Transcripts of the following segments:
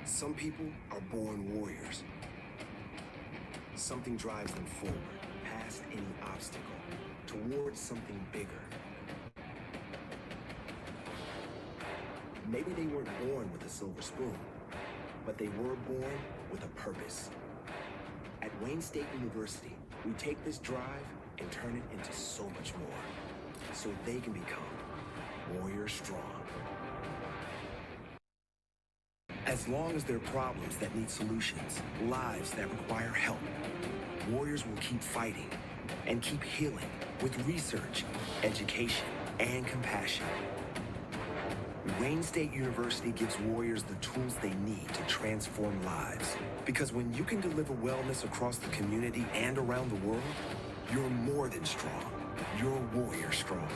Some people are born warriors. Something drives them forward, past any obstacle, towards something bigger. Maybe they weren't born with a silver spoon, but they were born with a purpose. At Wayne State University, we take this drive and turn it into so much more, so they can become warriors strong. As long as there are problems that need solutions, lives that require help, warriors will keep fighting and keep healing with research, education, and compassion. Wayne State University gives warriors the tools they need to transform lives. Because when you can deliver wellness across the community and around the world, you're more than strong. You're warrior strong.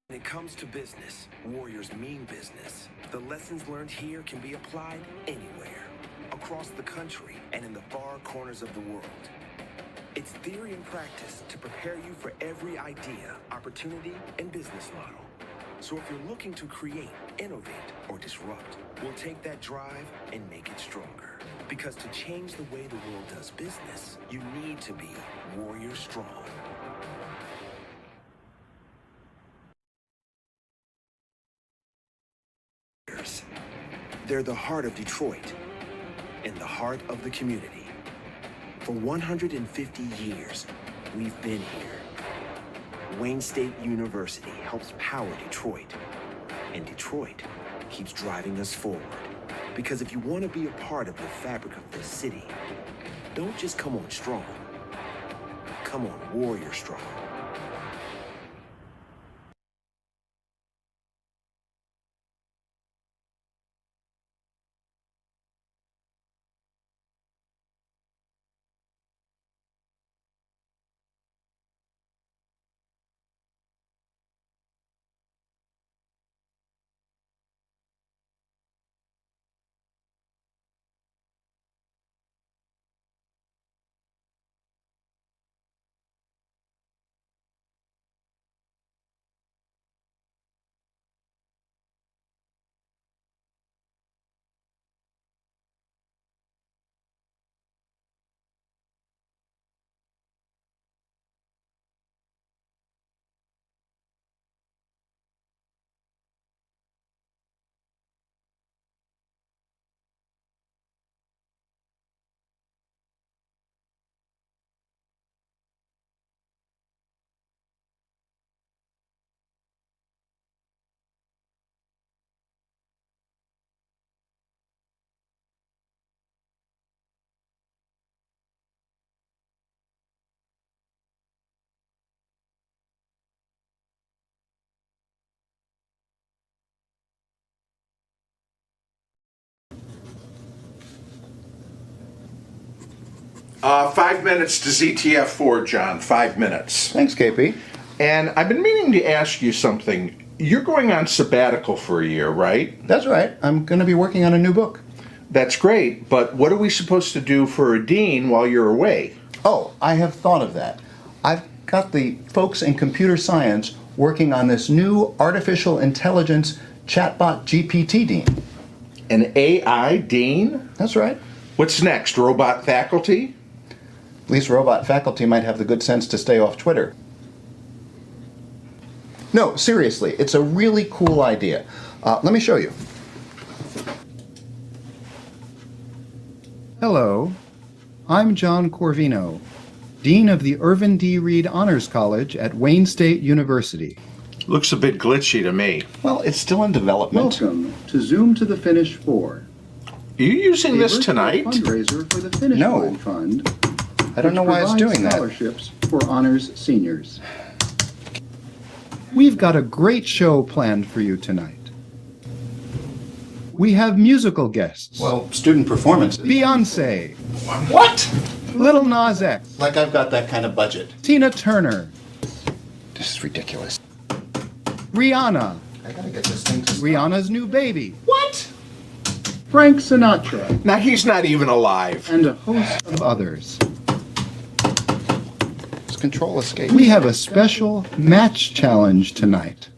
When it comes to business, warriors mean business. The lessons learned here can be applied anywhere, across the country and in the far corners of the world. It's theory and practice to prepare you for every idea, opportunity, and business model. So if you're looking to create, innovate, or disrupt, we'll take that drive and make it stronger. Because to change the way the world does business, you need to be warrior strong. They're the heart of Detroit and the heart of the community. For 150 years, we've been here. Wayne State University helps power Detroit, and Detroit keeps driving us forward. Because if you want to be a part of the fabric of this city, don't just come on strong, come on warrior strong. Five minutes to ZTF 4, John. 5 minutes. Thanks, KP. And I've been meaning to ask you something. You're going on sabbatical for a year, right? That's right. I'm going to be working on a new book. That's great, but what are we supposed to do for a dean while you're away? Oh, I have thought of that. I've got the folks in computer science working on this new artificial intelligence chatbot GPT dean. An AI dean? That's right. What's next, robot faculty? At least robot faculty might have the good sense to stay off Twitter. No, seriously, it's a really cool idea. Let me show you. Hello, I'm John Corvino, Dean of the Irvin D. Reed Honors College at Wayne State University. Looks a bit glitchy to me. Well, it's still in development. Welcome to Zoom to the Finish 4. Are you using this tonight? Fundraiser for the Finish No. Line Fund. I don't know why it's doing that. Scholarships for honors seniors. We've got a great show planned for you tonight. We have musical guests. Well, student performances. Beyonce, What? Lil Nas X, Like I've got that kind of budget. Tina Turner, This is ridiculous. Rihanna, I gotta get this thing to stop. Rihanna's new baby, What? Frank Sinatra, Now he's not even alive. and a host of others. Control escape. We have a special match challenge tonight.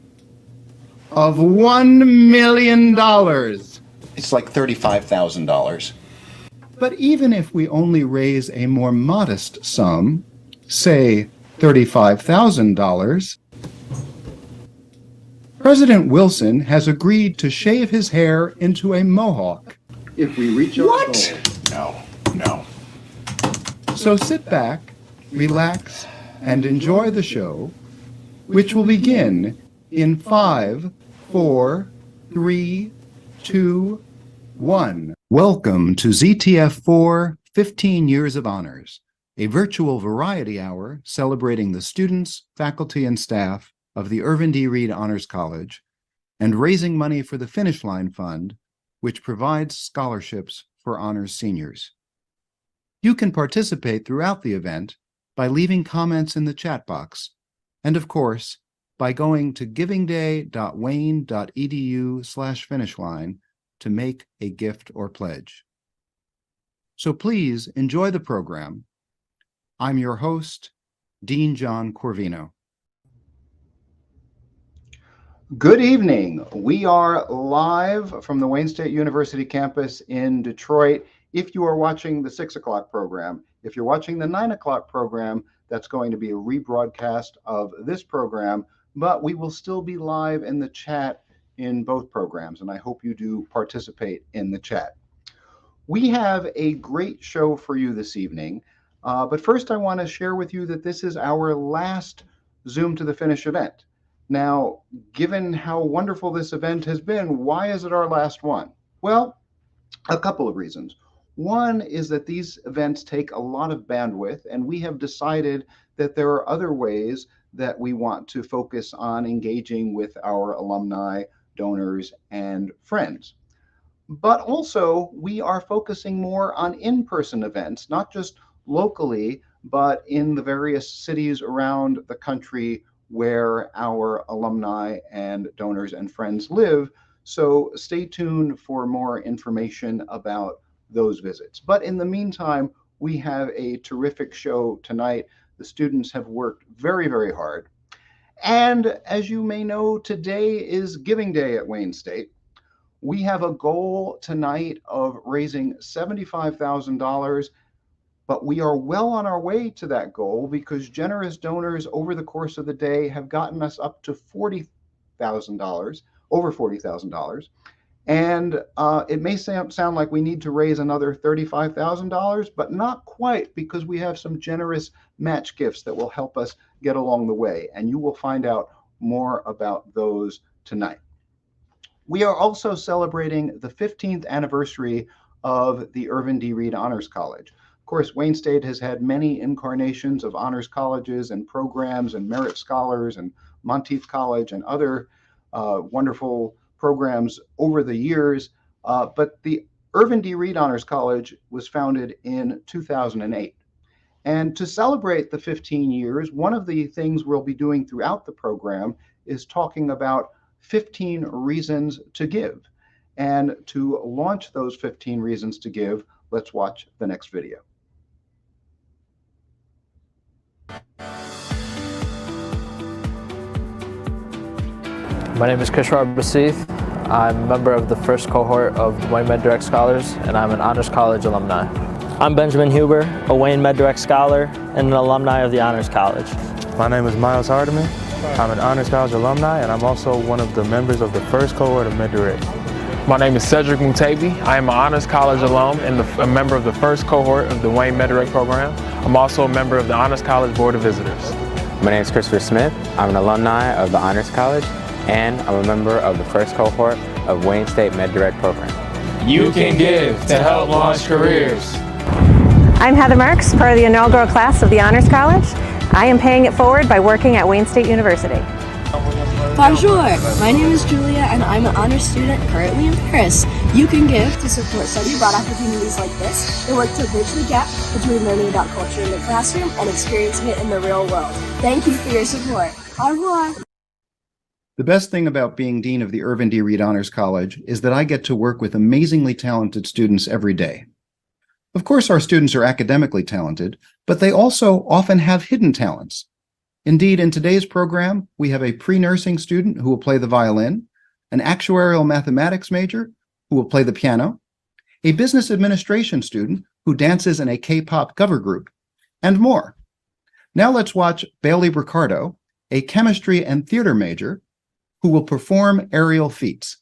of $1 million. It's like $35,000. But even if we only raise a more modest sum, say $35,000, President Wilson has agreed to shave his hair into a mohawk if we reach our goal. No. So sit back, relax, and enjoy the show, which will begin in 5, 4, 3, 2, 1. Welcome to ZTF 4 15 Years of Honors, a virtual variety hour celebrating the students, faculty, and staff of the Irvin D. Reed Honors College and raising money for the Finish Line Fund, which provides scholarships for honors seniors. You can participate throughout the event by leaving comments in the chat box, and of course, by going to givingday.wayne.edu/finishline to make a gift or pledge. So please enjoy the program. I'm your host, Dean John Corvino. Good evening. We are live from the Wayne State University campus in Detroit. If you are watching the 6 o'clock program, if you're watching the 9 o'clock program, that's going to be a rebroadcast of this program, but we will still be live in the chat in both programs, and I hope you do participate in the chat. We have a great show for you this evening, but first I want to share with you that this is our last Zoom to the Finish event. Now, given how wonderful this event has been, why is it our last one? Well, a couple of reasons. One is that these events take a lot of bandwidth, and we have decided that there are other ways that we want to focus on engaging with our alumni, donors, and friends. But also, we are focusing more on in-person events, not just locally, but in the various cities around the country where our alumni and donors and friends live. So stay tuned for more information about those visits. But in the meantime, we have a terrific show tonight. The students have worked very, very hard. And as you may know, today is Giving Day at Wayne State. We have a goal tonight of raising $75,000, but we are well on our way to that goal because generous donors over the course of the day have gotten us up to $40,000, over $40,000. And it may sound like we need to raise another $35,000, but not quite, because we have some generous match gifts that will help us get along the way. And you will find out more about those tonight. We are also celebrating the 15th anniversary of the Irvin D. Reed Honors College. Of course, Wayne State has had many incarnations of honors colleges and programs and merit scholars and Monteith College and other wonderful programs over the years, but the Irvin D. Reed Honors College was founded in 2008. And to celebrate the 15 years, one of the things we'll be doing throughout the program is talking about 15 reasons to give. And to launch those 15 reasons to give, let's watch the next video. My name is Kishore Baseeth. I'm a member of the first cohort of the Wayne Med Direct Scholars, and I'm an Honors College alumni. I'm Benjamin Huber, a Wayne Med Direct Scholar and an alumni of the Honors College. My name is Miles Hardiman. I'm an Honors College alumni, and I'm also one of the members of the first cohort of Med Direct. My name is Cedric Mutabi. I am an Honors College alum and a member of the first cohort of the Wayne Med Direct program. I'm also a member of the Honors College Board of Visitors. My name is Christopher Smith. I'm an alumni of the Honors College, and I'm a member of the first cohort of Wayne State Med Direct program. You can give to help launch careers. I'm Heather Marks, part of the inaugural class of the Honors College. I am paying it forward by working at Wayne State University. Bonjour, my name is Julia and I'm an honors student currently in Paris. You can give to support study abroad opportunities like this and work to bridge the gap between learning about culture in the classroom and experiencing it in the real world. Thank you for your support. Au revoir. The best thing about being Dean of the Irvin D. Reed Honors College is that I get to work with amazingly talented students every day. Of course, our students are academically talented, but they also often have hidden talents. Indeed, in today's program, we have a pre-nursing student who will play the violin, an actuarial mathematics major who will play the piano, a business administration student who dances in a K-pop cover group, and more. Now let's watch Bailey Ricardo, a chemistry and theater major who will perform aerial feats.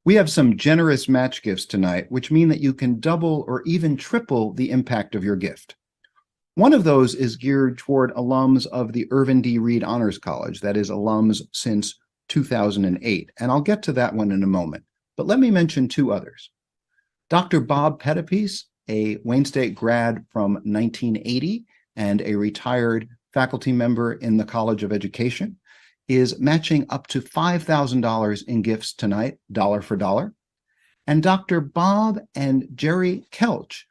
We have some generous match gifts tonight, which mean that you can double or even triple the impact of your gift. One of those is geared toward alums of the Irvin D. Reed Honors College, that is, alums since 2008, and I'll get to that one in a moment. But let me mention two others. Dr. Bob Pettipies, a Wayne State grad from 1980 and a retired faculty member in the College of Education, is matching up to $5,000 in gifts tonight, dollar for dollar. And Dr. Bob and Jerry Kelch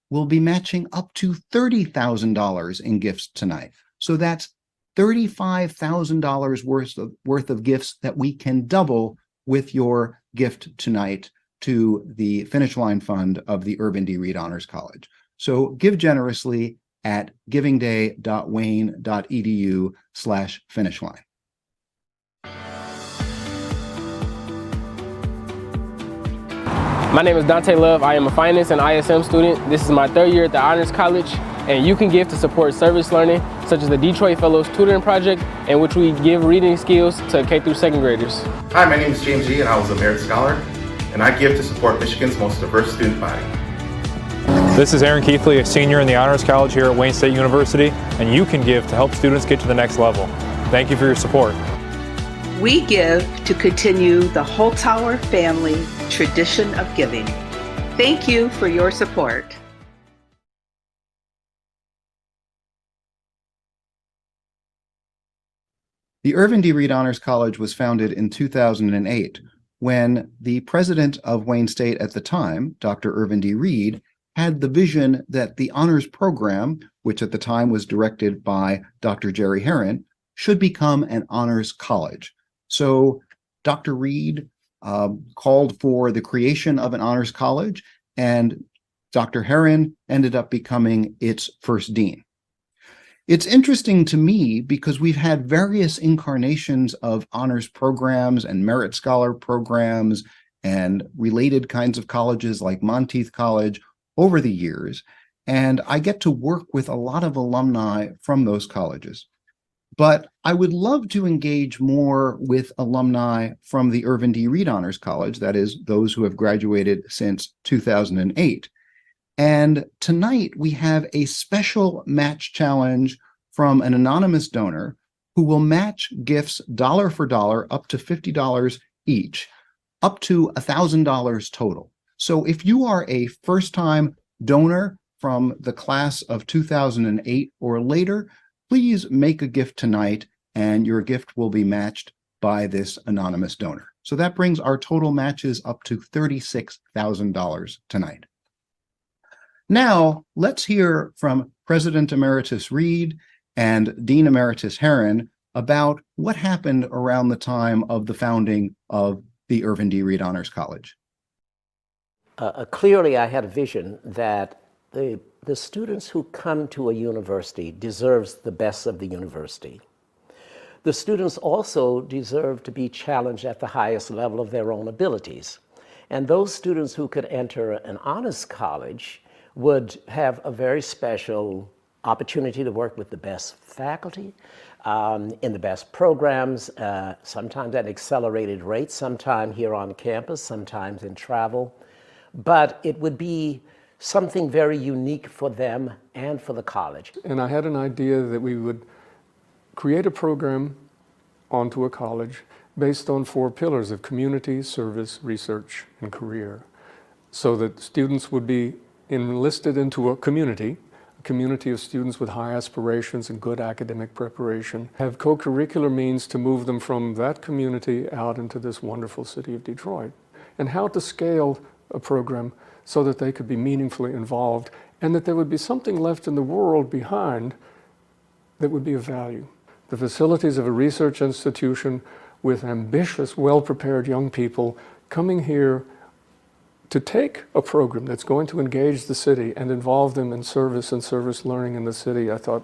will be matching up to $30,000 in gifts tonight. So that's $35,000 worth of gifts that we can double with your gift tonight to the Finish Line Fund of the Irvin D. Reed Honors College. So give generously at givingday.wayne.edu/finishline. My name is Dante Love. I am a finance and ISM student. This is my third year at the Honors College, and you can give to support service learning, such as the Detroit Fellows Tutoring Project, in which we give reading skills to K through second graders. Hi, my name is James E., and I was a Merit Scholar, and I give to support Michigan's most diverse student body. This is Aaron Keithley, a senior in the Honors College here at Wayne State University, and you can give to help students get to the next level. Thank you for your support. We give to continue the Holzhauer family tradition of giving. Thank you for your support. The Irvin D. Reed Honors College was founded in 2008 when the president of Wayne State at the time, Dr. Irvin D. Reed, had the vision that the honors program, which at the time was directed by Dr. Jerry Herron, should become an honors college. So Dr. Reed called for the creation of an honors college, and Dr. Herron ended up becoming its first dean. It's interesting to me because we've had various incarnations of honors programs and merit scholar programs and related kinds of colleges like Monteith College over the years, and I get to work with a lot of alumni from those colleges. But I would love to engage more with alumni from the Irvin D. Reed Honors College, that is, those who have graduated since 2008. And tonight we have a special match challenge from an anonymous donor who will match gifts dollar for dollar up to $50 each, up to $1,000 total. So if you are a first-time donor from the class of 2008 or later, please make a gift tonight and your gift will be matched by this anonymous donor. So that brings our total matches up to $36,000 tonight. Now, let's hear from President Emeritus Reed and Dean Emeritus Herron about what happened around the time of the founding of the Irvin D. Reed Honors College. Clearly, I had a vision that the students who come to a university deserves the best of the university. The students also deserve to be challenged at the highest level of their own abilities. And those students who could enter an honors college would have a very special opportunity to work with the best faculty, in the best programs, sometimes at accelerated rates, sometimes here on campus, sometimes in travel. But it would be something very unique for them and for the college. And I had an idea that we would create a program onto a college based on 4 pillars of community, service, research, and career, so that students would be enlisted into a community of students with high aspirations and good academic preparation, have co-curricular means to move them from that community out into this wonderful city of Detroit, and how to scale a program so that they could be meaningfully involved and that there would be something left in the world behind that would be of value. The facilities of a research institution with ambitious, well-prepared young people coming here to take a program that's going to engage the city and involve them in service and service learning in the city, I thought,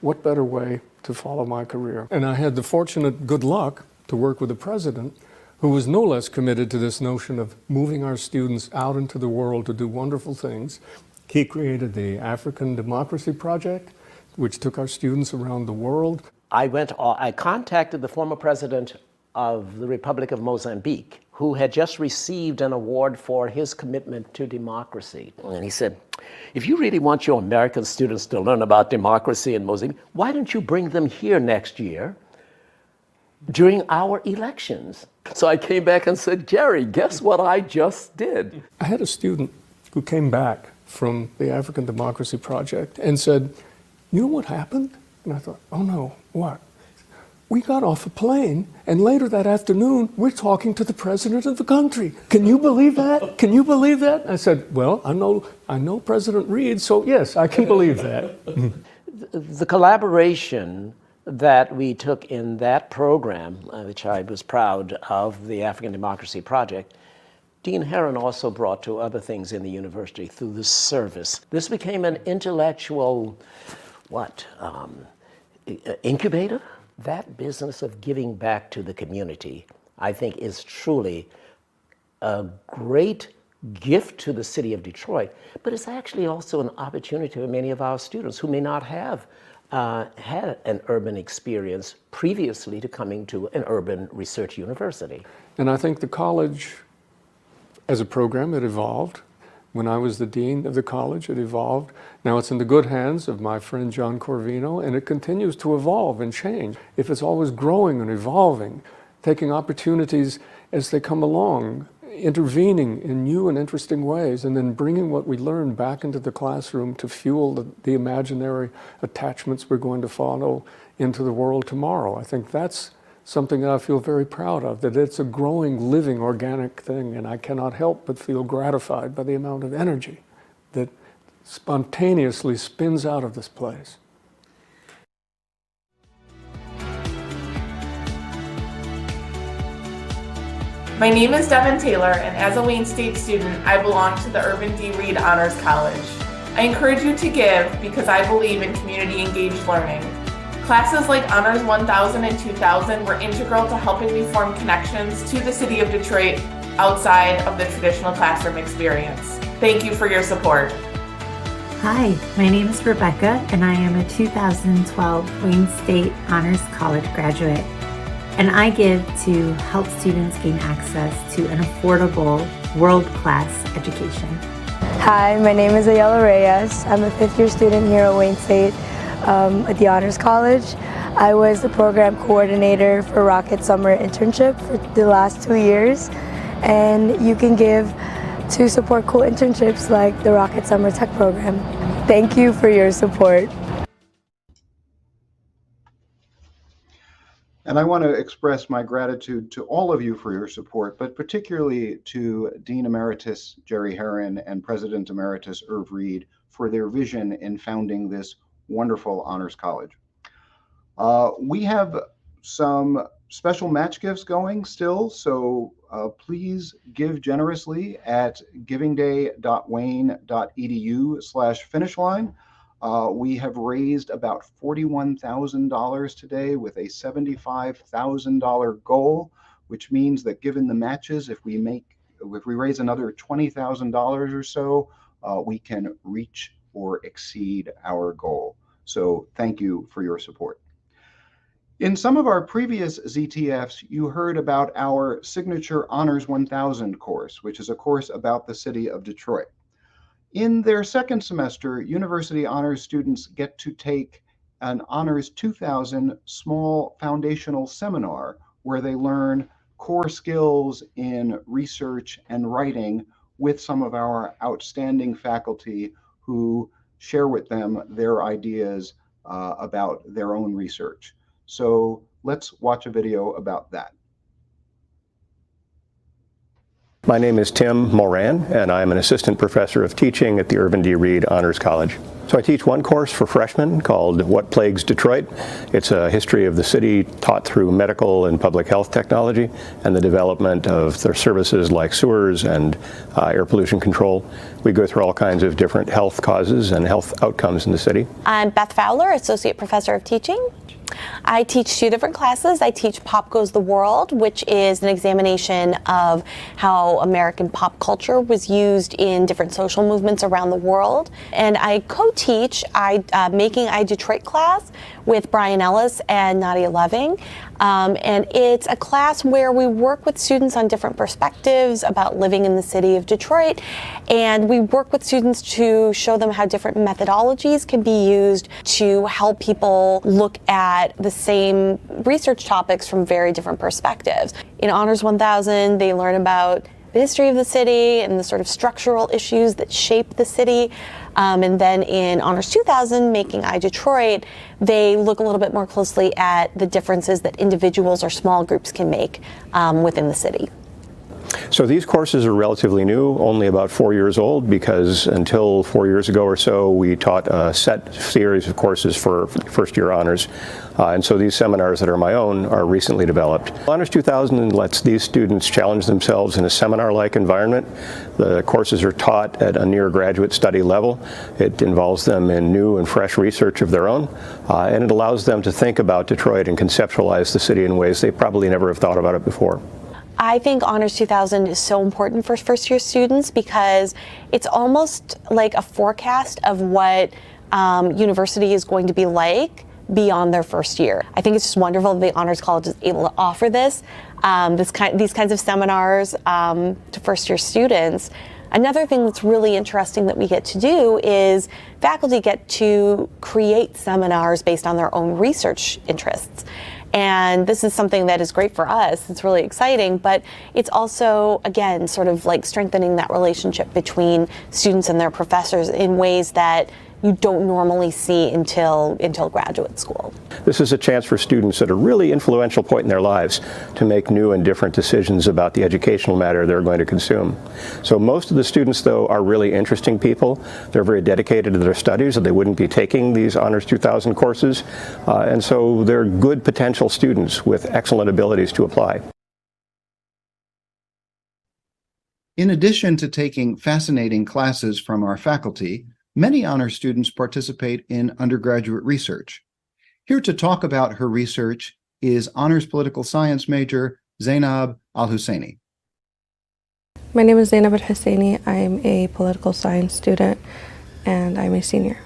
what better way to follow my career? And I had the fortunate good luck to work with a president who was no less committed to this notion of moving our students out into the world to do wonderful things. He created the African Democracy Project, which took our students around the world. I contacted the former president of the Republic of Mozambique, who had just received an award for his commitment to democracy. And he said, if you really want your American students to learn about democracy in Mozambique, why don't you bring them here next year during our elections? So I came back and said, Jerry, guess what I just did? I had a student who came back from the African Democracy Project and said, you know what happened? And I thought, oh no, what? We got off a plane, and later that afternoon, we're talking to the president of the country. Can you believe that? Can you believe that? I said, well, I know President Reed, so yes, I can believe that. The collaboration that we took in that program, which I was proud of, the African Democracy Project, Dean Herron also brought to other things in the university through the service. This became an intellectual, incubator? That business of giving back to the community, I think, is truly a great gift to the city of Detroit, but it's actually also an opportunity for many of our students who may not have had an urban experience previously to coming to an urban research university. And I think the college, as a program, it evolved. When I was the dean of the college, it evolved. Now it's in the good hands of my friend John Corvino, and it continues to evolve and change. If it's always growing and evolving, taking opportunities as they come along, intervening in new and interesting ways, and then bringing what we learn back into the classroom to fuel the imaginary attachments we're going to follow into the world tomorrow. I think that's something that I feel very proud of, that it's a growing, living, organic thing, and I cannot help but feel gratified by the amount of energy that spontaneously spins out of this place. My name is Devin Taylor, and as a Wayne State student, I belong to the Irvin D. Reed Honors College. I encourage you to give because I believe in community-engaged learning. Classes like Honors 1000 and 2000 were integral to helping me form connections to the city of Detroit outside of the traditional classroom experience. Thank you for your support. Hi, my name is Rebecca, and I am a 2012 Wayne State Honors College graduate. And I give to help students gain access to an affordable, world-class education. Hi, my name is Ayala Reyes. I'm a fifth-year student here at Wayne State at the Honors College. I was the program coordinator for Rocket Summer Internship for the last 2 years, and you can give to support cool internships like the Rocket Summer Tech program. Thank you for your support. And I want to express my gratitude to all of you for your support, but particularly to Dean Emeritus Jerry Herron and President Emeritus Irv Reed for their vision in founding this wonderful Honors College. We have some special match gifts going still, so please give generously at givingday.wayne.edu/finishline. We have raised about $41,000 today with a $75,000 goal, which means that given the matches, if we raise another $20,000 or so, we can reach or exceed our goal. So thank you for your support. In some of our previous ZTFs, you heard about our signature Honors 1000 course, which is a course about the city of Detroit. In their second semester, University Honors students get to take an Honors 2000 small foundational seminar where they learn core skills in research and writing with some of our outstanding faculty who share with them their ideas about their own research. So let's watch a video about that. My name is Tim Moran, and I'm an assistant professor of teaching at the Irvin D. Reed Honors College. So I teach one course for freshmen called What Plagues Detroit. It's a history of the city taught through medical and public health technology and the development of their services like sewers and air pollution control. We go through all kinds of different health causes and health outcomes in the city. I'm Beth Fowler, associate professor of teaching. I teach 2 different classes. I teach Pop Goes the World, which is an examination of how American pop culture was used in different social movements around the world. And I co-teach Making iDetroit class with Brian Ellis and Nadia Loving. And it's a class where we work with students on different perspectives about living in the city of Detroit. And we work with students to show them how different methodologies can be used to help people look at the same research topics from very different perspectives. In Honors 1000, they learn about the history of the city and the sort of structural issues that shape the city. And then in Honors 2000, Making iDetroit, they look a little bit more closely at the differences that individuals or small groups can make within the city. So these courses are relatively new, only about 4 years old, because until 4 years ago or so, we taught a set series of courses for first-year honors. And so these seminars that are my own are recently developed. Honors 2000 lets these students challenge themselves in a seminar-like environment. The courses are taught at a near graduate study level. It involves them in new and fresh research of their own, and it allows them to think about Detroit and conceptualize the city in ways they probably never have thought about it before. I think Honors 2000 is so important for first-year students because it's almost like a forecast of what university is going to be like beyond their first year. I think it's just wonderful that the Honors College is able to offer these kinds of seminars to first-year students. Another thing that's really interesting that we get to do is faculty get to create seminars based on their own research interests. And this is something that is great for us. It's really exciting, but it's also, again, sort of like strengthening that relationship between students and their professors in ways that you don't normally see until graduate school. This is a chance for students at a really influential point in their lives to make new and different decisions about the educational matter they're going to consume. So most of the students, though, are really interesting people. They're very dedicated to their studies, or they wouldn't be taking these Honors 2000 courses. And so they're good potential students with excellent abilities to apply. In addition to taking fascinating classes from our faculty, many honors students participate in undergraduate research. Here to talk about her research is honors political science major Zainab Al-Husseini. My name is Zainab Al-Husseini. I'm a political science student and I'm a senior.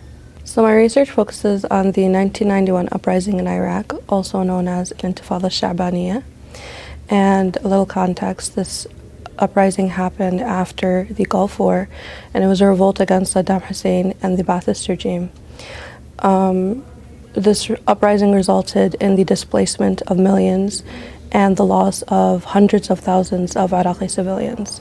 So my research focuses on the 1991 uprising in Iraq, also known as Intifada Sha'baniyya. And a little context, this uprising happened after the Gulf War, and it was a revolt against Saddam Hussein and the Ba'athist regime. This uprising resulted in the displacement of millions and the loss of hundreds of thousands of Iraqi civilians.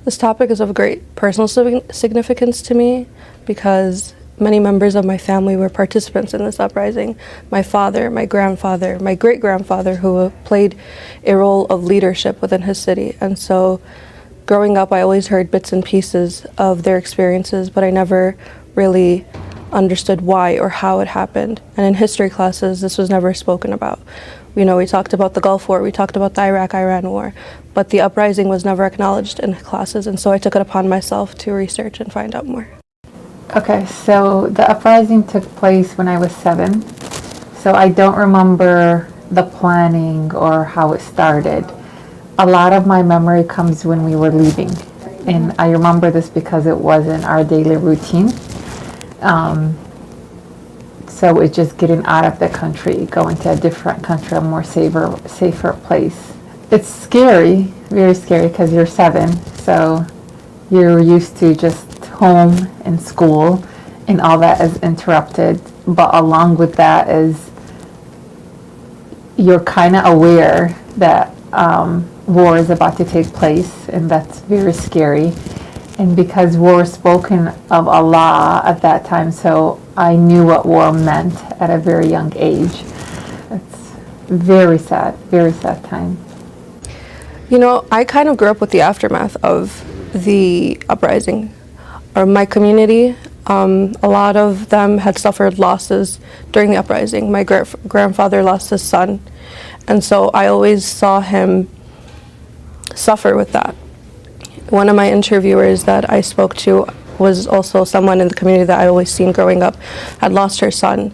This topic is of great personal significance to me because many members of my family were participants in this uprising. My father, my grandfather, my great-grandfather, who played a role of leadership within his city. And so growing up, I always heard bits and pieces of their experiences, but I never really understood why or how it happened. And in history classes, this was never spoken about. You know, we talked about the Gulf War, we talked about the Iraq-Iran war, but the uprising was never acknowledged in classes, and so I took it upon myself to research and find out more. Okay, so the uprising took place when I was 7, so I don't remember the planning or how it started. A lot of my memory comes when we were leaving, and I remember this because it wasn't our daily routine. So it's just getting out of the country, going to a different country, a more safer place. It's scary, very scary, because you're 7, so you're used to just home and school, and all that is interrupted. But along with that is you're kind of aware that war is about to take place, and that's very scary. And because war was spoken of a lot at that time, so I knew what war meant at a very young age. It's very sad time. You know, I kind of grew up with the aftermath of the uprising. Or my community, a lot of them had suffered losses during the uprising. My grandfather lost his son, and so I always saw him suffer with that. One of my interviewers that I spoke to was also someone in the community that I always seen growing up, had lost her son.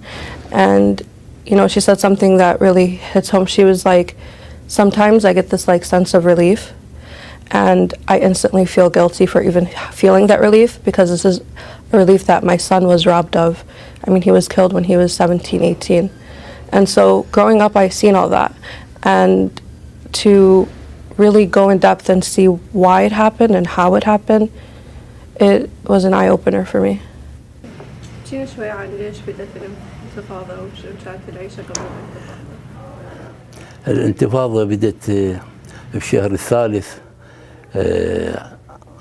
And, you know, she said something that really hits home. She was like, sometimes I get this like sense of relief, and I instantly feel guilty for even feeling that relief, because this is a relief that my son was robbed of. I mean, he was killed when he was 17, 18. And so growing up, I've seen all that. And to really go in depth and see why it happened and how it happened, it was an eye-opener for me. الانتفاضة بدت في الشهر الثالث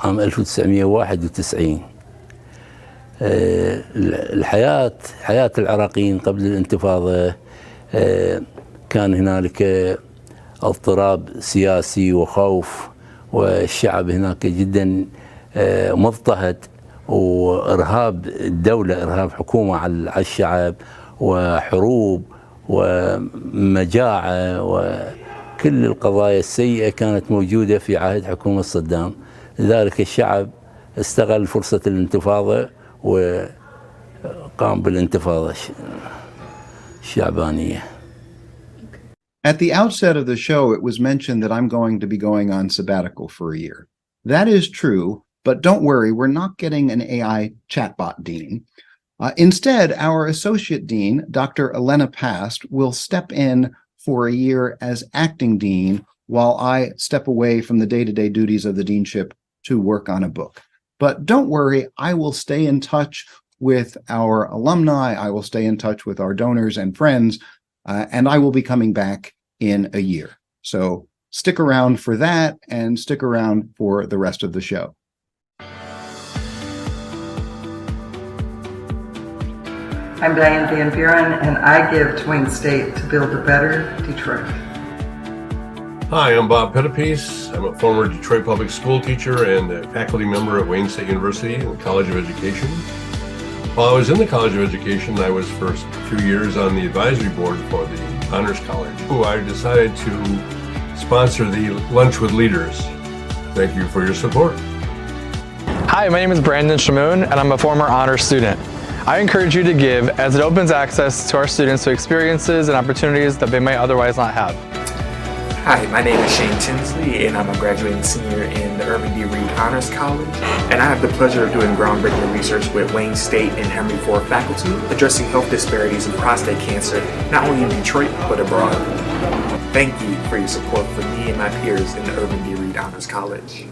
عام 1991. حياة العراقيين قبل الانتفاضة كان هنالك اضطراب سياسي وخوف، والشعب هناك جدا مضطهد، وإرهاب الدولة، إرهاب حكومة على الشعب، وحروب ومجاعة، وكل القضايا السيئة كانت موجودة في عهد حكومة صدام. لذلك الشعب استغل فرصة الانتفاضة وقام بالانتفاضة الشعبانية. At the outset of the show, it was mentioned that I'm going to be going on sabbatical for a year. That is true, but don't worry, we're not getting an AI chatbot dean. Instead, our associate dean, Dr. Elena Past, will step in for a year as acting dean while I step away from the day-to-day duties of the deanship to work on a book. But don't worry, I will stay in touch with our alumni, I will stay in touch with our donors and friends, and I will be coming back in a year. So stick around for that, and stick around for the rest of the show. I'm Diane Van Buren, and I give to Wayne State to build a better Detroit. Hi, I'm Bob Pettipies. I'm a former Detroit public school teacher and a faculty member at Wayne State University in the College of Education. While I was in the College of Education, I was for a few years on the advisory board for the Honors College. I decided to sponsor the Lunch with Leaders. Thank you for your support. Hi, my name is Brandon Shamoon, and I'm a former honors student. I encourage you to give, as it opens access to our students to experiences and opportunities that they might otherwise not have. Hi, my name is Shane Tinsley, and I'm a graduating senior in the Irving D. Reed Honors College. And I have the pleasure of doing groundbreaking research with Wayne State and Henry Ford faculty, addressing health disparities in prostate cancer, not only in Detroit, but abroad. Thank you for your support for me and my peers in the Irving D. Reed Reed Honors College.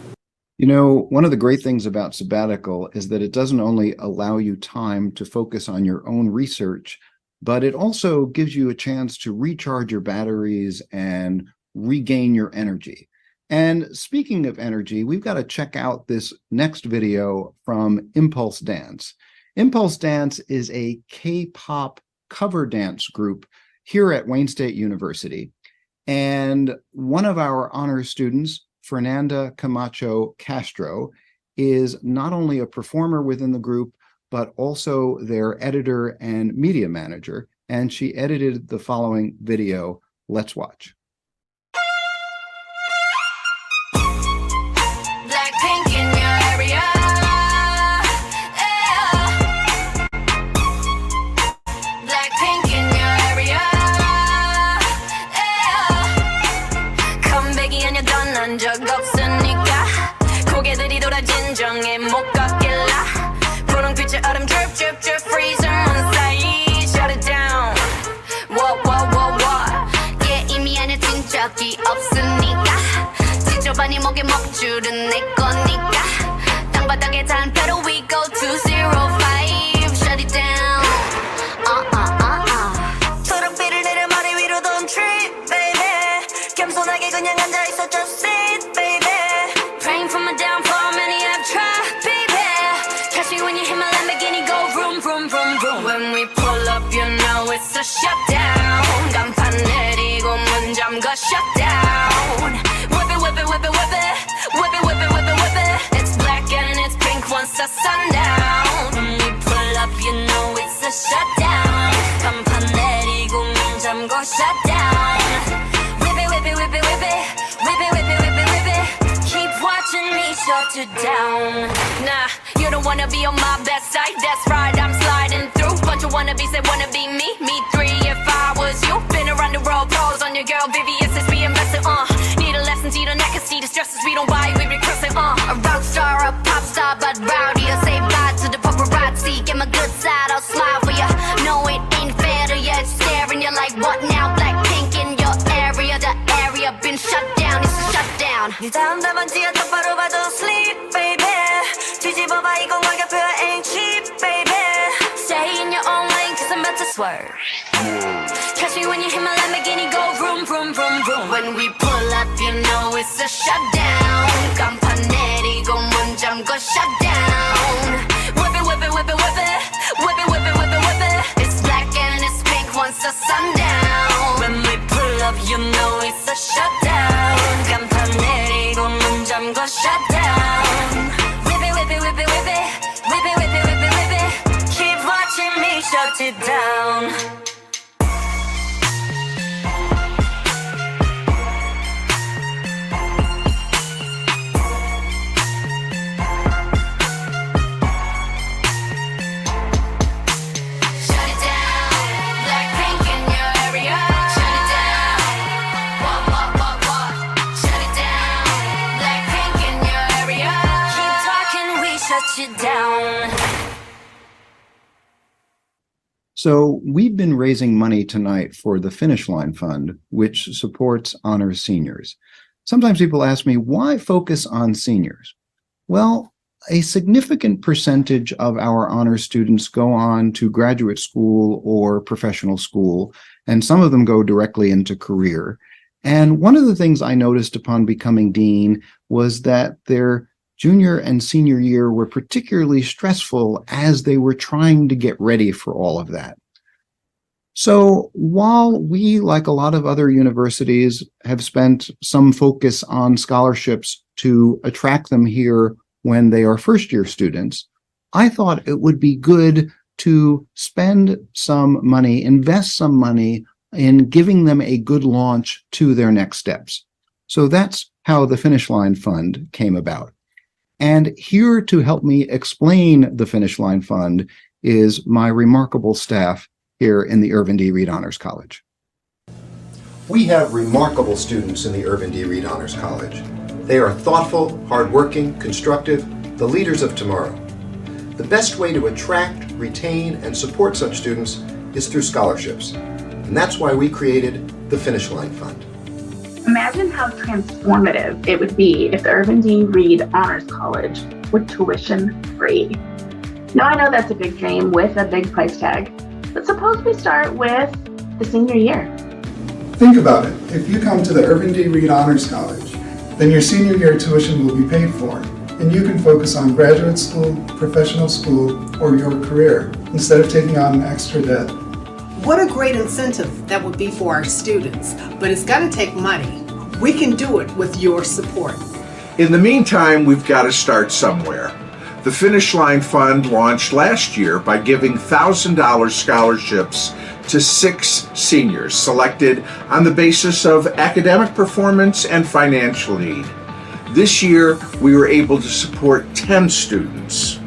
You know, one of the great things about sabbatical is that it doesn't only allow you time to focus on your own research, but it also gives you a chance to recharge your batteries and regain your energy. And speaking of energy, we've got to check out this next video from Impulse Dance. Impulse Dance is a K-pop cover dance group here at Wayne State University. And one of our honors students, Fernanda Camacho Castro, is not only a performer within the group, but also their editor and media manager. And she edited the following video. Let's watch. 적 없으니까 고개들이 돌아 진정에 못 걷길라 분홍빛의 얼음 drip drip drip freezer 문 사이 shut it down what 게임이 아니야 진적이 없으니까 지저분이 목에 먹줄은 내 거니까 땅바닥에 단패로 we go 205 shut it down 초록빛을 내려 머리 위로 don't trip baby 겸손하게 그냥 앉아있어 just sit When we pull up, you know it's a shutdown. 간판 내리고 문 잠궈 shutdown. Whip it, whip it, whip it, whip it, whip it, whip it, whip it, whip it. It's black and it's pink once the sundown. When we pull up, you know it's a shutdown. 간판 내리고 문 잠궈 shutdown. Whip it, whip it, whip it, whip it, whip it, whip it, whip it, whip it. Keep watching me shut it down. Nah, you don't wanna be on my best side. That's right, I'm sliding through. Bunch of wannabes that wanna be me. Me three if I was you. Been around the world, pose on your girl, VVS is we invested, Need a lesson, see the neck, see the stresses we don't buy, we recruiting, A rock star, a pop star, but rowdy. I say bye to the paparazzi. Get my good side, I'll smile for ya. No, it ain't fair to ya. It's staring you like what now? Blackpink in your area. The area been shut down, it's a shutdown. 네 다음 답안지가 똑바로 봐도 sleep, baby. 뒤집어봐 이건 가격표야 ain't cheap, baby. Stay in your own lane cause I'm about to swerve. Catch me when you hit my Lamborghini, go vroom, vroom, vroom, vroom. When we pull up, you know it's a shutdown. 간판 내리고 문 잠궈 shutdown. Whip it, whip it, whip it, whip it. Whip it, whip it, whip it, whip it. It's black and it's pink once the sundown. When we pull up, you know it's a shutdown. 간판 내리고 문 잠궈 shutdown. Whip it, whip it, whip it, whip it. Whip it, whip it, whip it, whip it. Keep watching me shut it down. So we've been raising money tonight for the Finish Line Fund, which supports honors seniors. Sometimes people ask me, why focus on seniors? Well, a significant percentage of our honors students go on to graduate school or professional school, and some of them go directly into career. And one of the things I noticed upon becoming dean was that their junior and senior year were particularly stressful as they were trying to get ready for all of that. So while we, like a lot of other universities, have spent some focus on scholarships to attract them here when they are first-year students, I thought it would be good to spend some money, invest some money in giving them a good launch to their next steps. So that's how the Finish Line Fund came about. And here to help me explain the Finish Line Fund is my remarkable staff here in the Irvin D. Reed Honors College. We have remarkable students in the Irvin D. Reed Honors College. They are thoughtful, hardworking, constructive, the leaders of tomorrow. The best way to attract, retain, and support such students is through scholarships. And that's why we created the Finish Line Fund. Imagine how transformative it would be if the Irvin D. Reed Honors College were tuition free. Now I know that's a big dream with a big price tag, but suppose we start with the senior year. Think about it. If you come to the Irvin D. Reed Honors College, then your senior year tuition will be paid for, and you can focus on graduate school, professional school, or your career instead of taking on extra debt. What a great incentive that would be for our students, but it's got to take money. We can do it with your support. In the meantime, we've got to start somewhere. The Finish Line Fund launched last year by giving $1,000 scholarships to 6 seniors selected on the basis of academic performance and financial need. This year, we were able to support 10 students.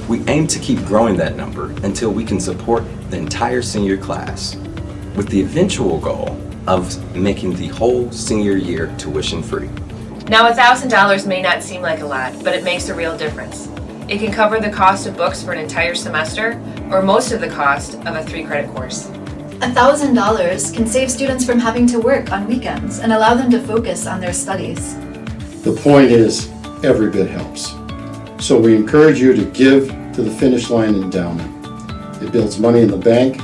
We aim to keep growing that number until we can support the entire senior class, with the eventual goal of making the whole senior year tuition free. Now, $1,000 may not seem like a lot, but it makes a real difference. It can cover the cost of books for an entire semester, or most of the cost of a 3-credit course. $1,000 can save students from having to work on weekends and allow them to focus on their studies. The point is, every bit helps. So we encourage you to give to the Finish Line Endowment. It builds money in the bank,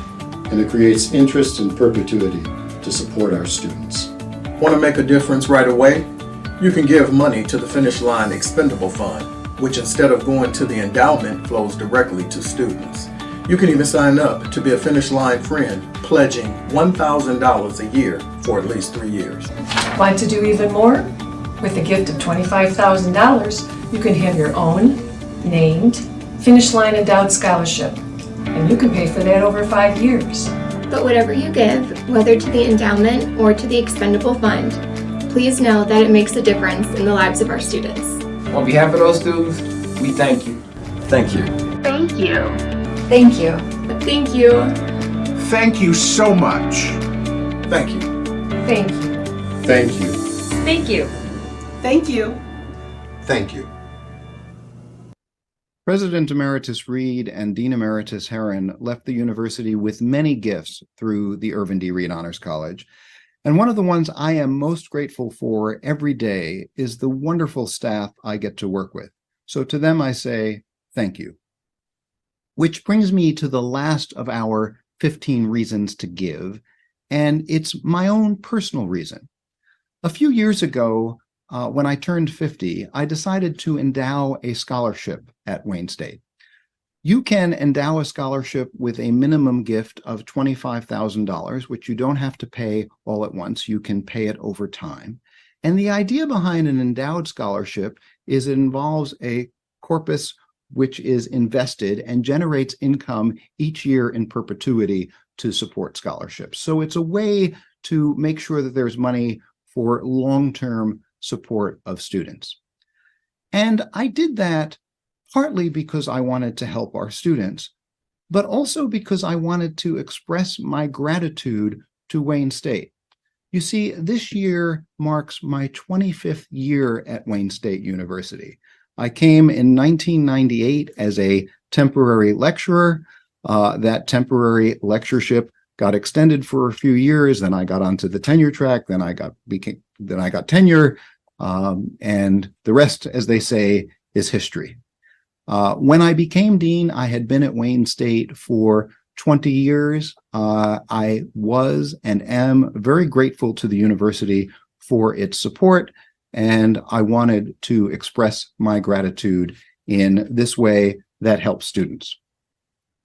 and it creates interest in perpetuity to support our students. Want to make a difference right away? You can give money to the Finish Line Expendable Fund, which instead of going to the endowment flows directly to students. You can even sign up to be a Finish Line friend, pledging $1,000 a year for at least 3 years. Want to do even more? With a gift of $25,000, you can have your own named Finish Line Endowed Scholarship, and you can pay for that over 5 years. But whatever you give, whether to the endowment or to the expendable fund, please know that it makes a difference in the lives of our students. On behalf of those students, we thank you. Thank you. Thank you. Thank you. Thank you. Thank you so much. Thank you. Thank you. Thank you. Thank you. Thank you. Thank you. President Emeritus Reed and Dean Emeritus Herron left the university with many gifts through the Irvin D. Reed Honors College. And one of the ones I am most grateful for every day is the wonderful staff I get to work with. So to them, I say, thank you. Which brings me to the last of our 15 reasons to give, and it's my own personal reason. A few years ago, when I turned 50, I decided to endow a scholarship at Wayne State. You can endow a scholarship with a minimum gift of $25,000, which you don't have to pay all at once. You can pay it over time. And the idea behind an endowed scholarship is it involves a corpus which is invested and generates income each year in perpetuity to support scholarships. So it's a way to make sure that there's money for long-term support of students. And I did that partly because I wanted to help our students, but also because I wanted to express my gratitude to Wayne State. You see, this year marks my 25th year at Wayne State University. I came in 1998 as a temporary lecturer. That temporary lectureship got extended for a few years, then I got onto the tenure track, then I got tenure, and the rest, as they say, is history. When I became dean, I had been at Wayne State for 20 years. I was and am very grateful to the university for its support, and I wanted to express my gratitude in this way that helps students.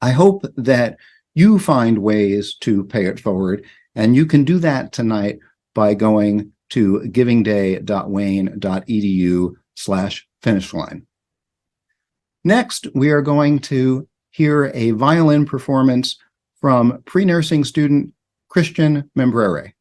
I hope that you find ways to pay it forward, and you can do that tonight by going to givingday.wayne.edu/finishline. Next, we are going to hear a violin performance from pre-nursing student Christian Membrere.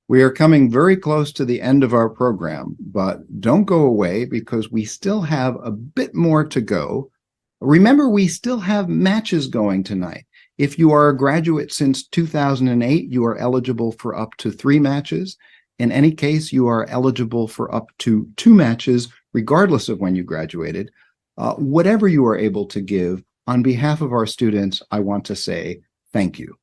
We are coming very close to the end of our program, but don't go away because we still have a bit more to go. Remember, we still have matches going tonight. If you are a graduate since 2008, you are eligible for up to 3 matches. In any case, you are eligible for up to 2 matches, regardless of when you graduated. Whatever you are able to give, on behalf of our students, I want to say thank you.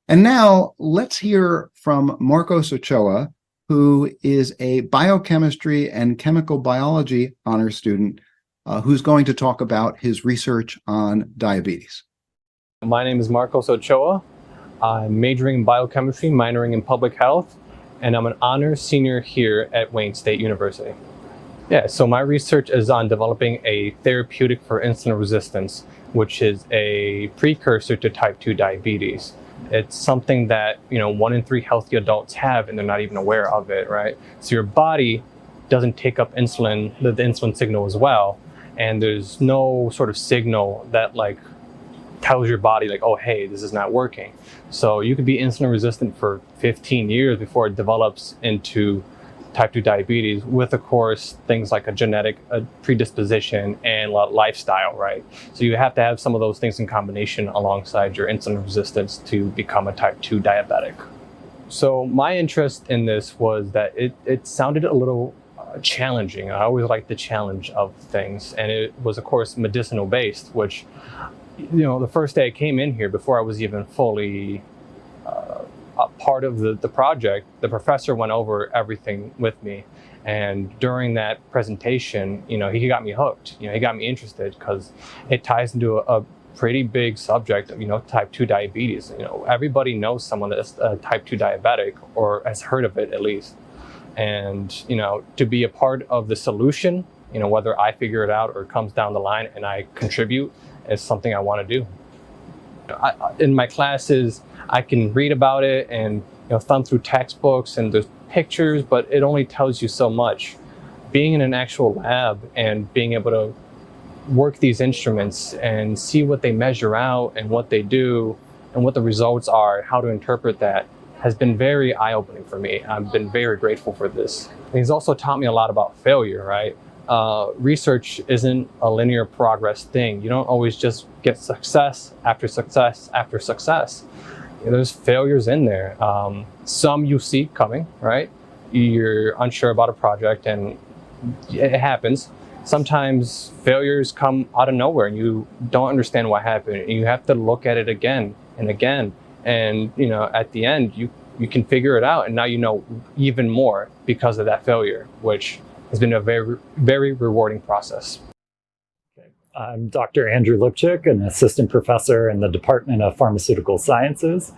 And now let's hear from Marcos Ochoa, who is a biochemistry and chemical biology honors student who's going to talk about his research on diabetes. My name is Marcos Ochoa. I'm majoring in biochemistry, minoring in public health, and I'm an honors senior here at Wayne State University. Yeah, so my research is on developing a therapeutic for insulin resistance, which is a precursor to type 2 diabetes. It's something that, 1 in 3 healthy adults have, and they're not even aware of it, right? So your body doesn't take up insulin, the insulin signal as well, and there's no sort of signal that tells your body oh, hey, this is not working. So you could be insulin resistant for 15 years before it develops into type 2 diabetes with, of course, things like a genetic predisposition and lifestyle, right? So you have to have some of those things in combination alongside your insulin resistance to become a type 2 diabetic. So my interest in this was that it sounded a little challenging. I always liked the challenge of things. And it was, of course, medicinal based, which, the first day I came in here, before I was even fully a part of the project, the professor went over everything with me. And during that presentation, he got me hooked. He got me interested because it ties into a pretty big subject of, type 2 diabetes. Everybody knows someone that's a type 2 diabetic or has heard of it at least. And, to be a part of the solution, whether I figure it out or it comes down the line and I contribute, is something I want to do. In my classes, I can read about it and thumb through textbooks and there's pictures, but it only tells you so much. Being in an actual lab and being able to work these instruments and see what they measure out and what they do and what the results are, how to interpret that, has been very eye-opening for me. I've been very grateful for this. And he's also taught me a lot about failure, right? Research isn't a linear progress thing. You don't always just get success after success after success. There's failures in there. Some you see coming, right? You're unsure about a project and it happens. Sometimes failures come out of nowhere and you don't understand what happened. And you have to look at it again and again. And at the end, you you can figure it out, and now you know even more because of that failure, which has been a very, very rewarding process. I'm Dr. Andrew Lipchick, an assistant professor in the Department of Pharmaceutical Sciences,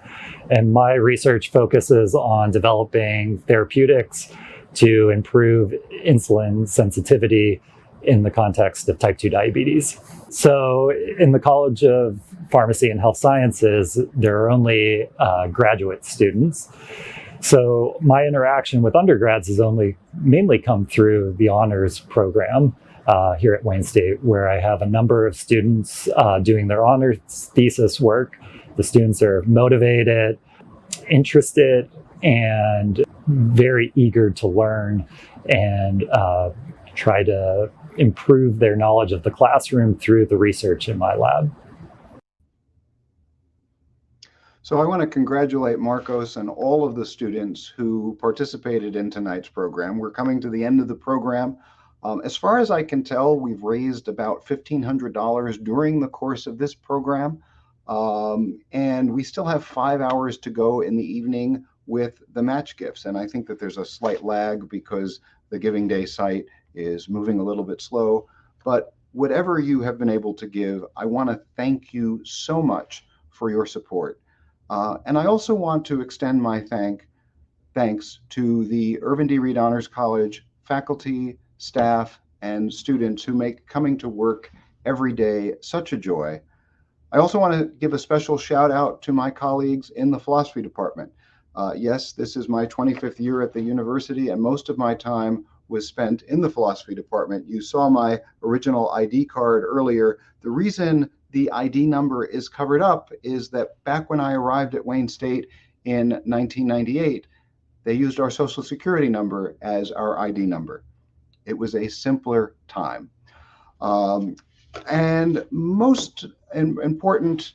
and my research focuses on developing therapeutics to improve insulin sensitivity in the context of type 2 diabetes. So in the College of Pharmacy and Health Sciences, there are only graduate students. So my interaction with undergrads has only mainly come through the honors program here at Wayne State, where I have a number of students doing their honors thesis work. The students are motivated, interested, and very eager to learn and try to improve their knowledge of the classroom through the research in my lab. So I want to congratulate Marcos and all of the students who participated in tonight's program. We're coming to the end of the program. As far as I can tell, we've raised about $1,500 during the course of this program. And we still have 5 hours to go in the evening with the match gifts. And I think that there's a slight lag because the Giving Day site is moving a little bit slow. But whatever you have been able to give, I want to thank you so much for your support. And I also want to extend my thanks to the Irvin D. Reed Honors College faculty, staff, and students who make coming to work every day such a joy. I also want to give a special shout out to my colleagues in the philosophy department. Yes, this is my 25th year at the university, and most of my time was spent in the philosophy department. You saw my original ID card earlier. The reason the ID number is covered up is that back when I arrived at Wayne State in 1998, they used our social security number as our ID number. It was a simpler time. And most important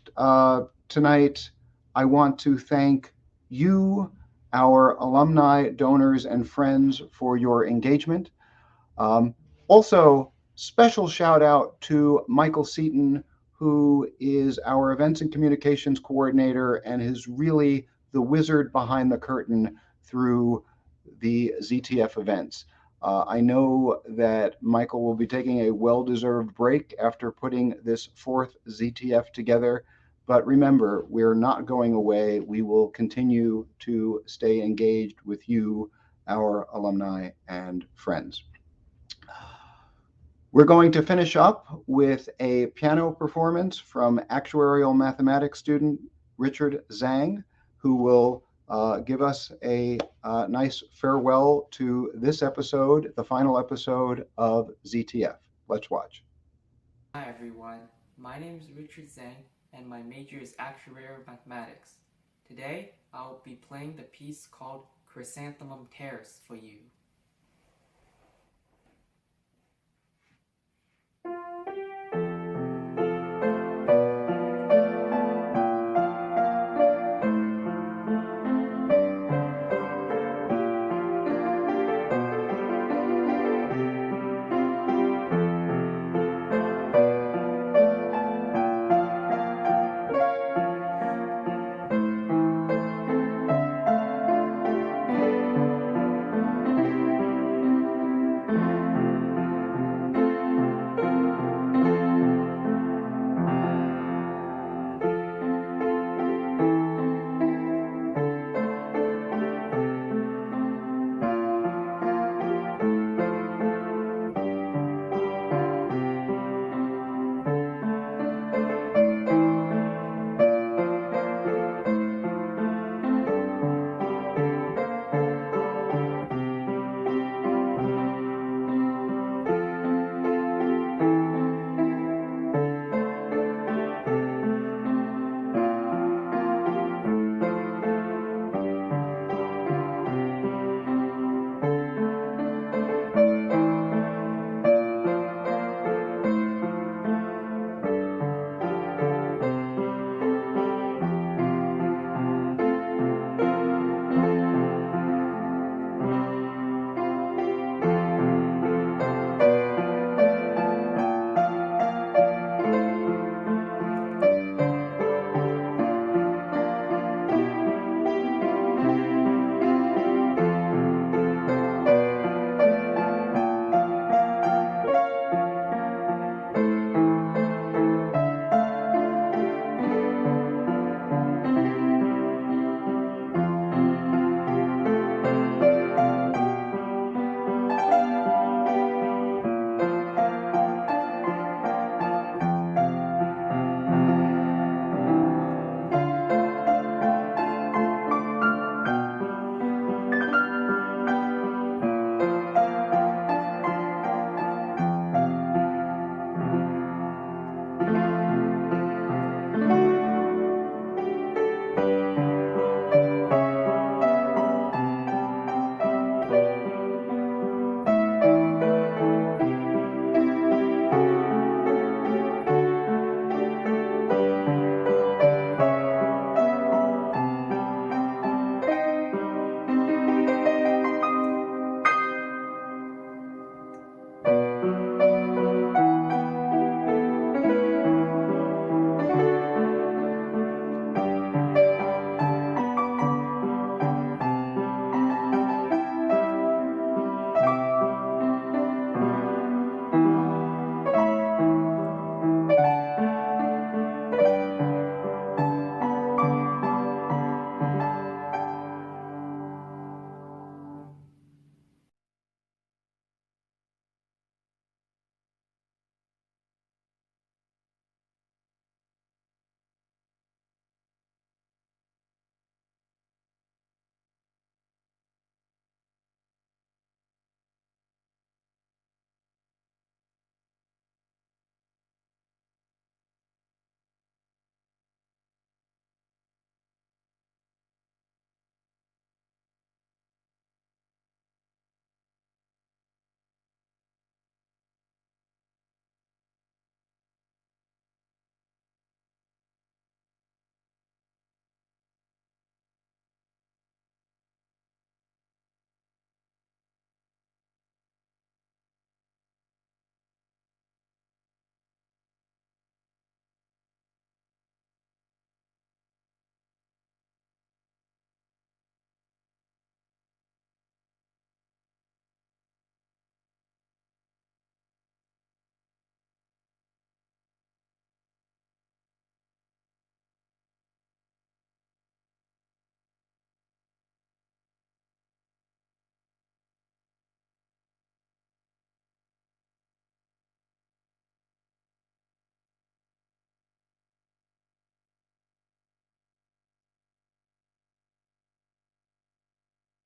tonight, I want to thank you, our alumni, donors, and friends for your engagement. Also, special shout out to Michael Seaton, who is our events and communications coordinator and is really the wizard behind the curtain through the ZTF events. I know that Michael will be taking a well-deserved break after putting this fourth ZTF together. But remember, we're not going away. We will continue to stay engaged with you, our alumni and friends. We're going to finish up with a piano performance from actuarial mathematics student Richard Zhang, who will give us a nice farewell to this episode, the final episode of ZTF. Let's watch. Hi everyone, my name is Richard Zhang and my major is actuarial mathematics. Today I'll be playing the piece called Chrysanthemum Terrace for you.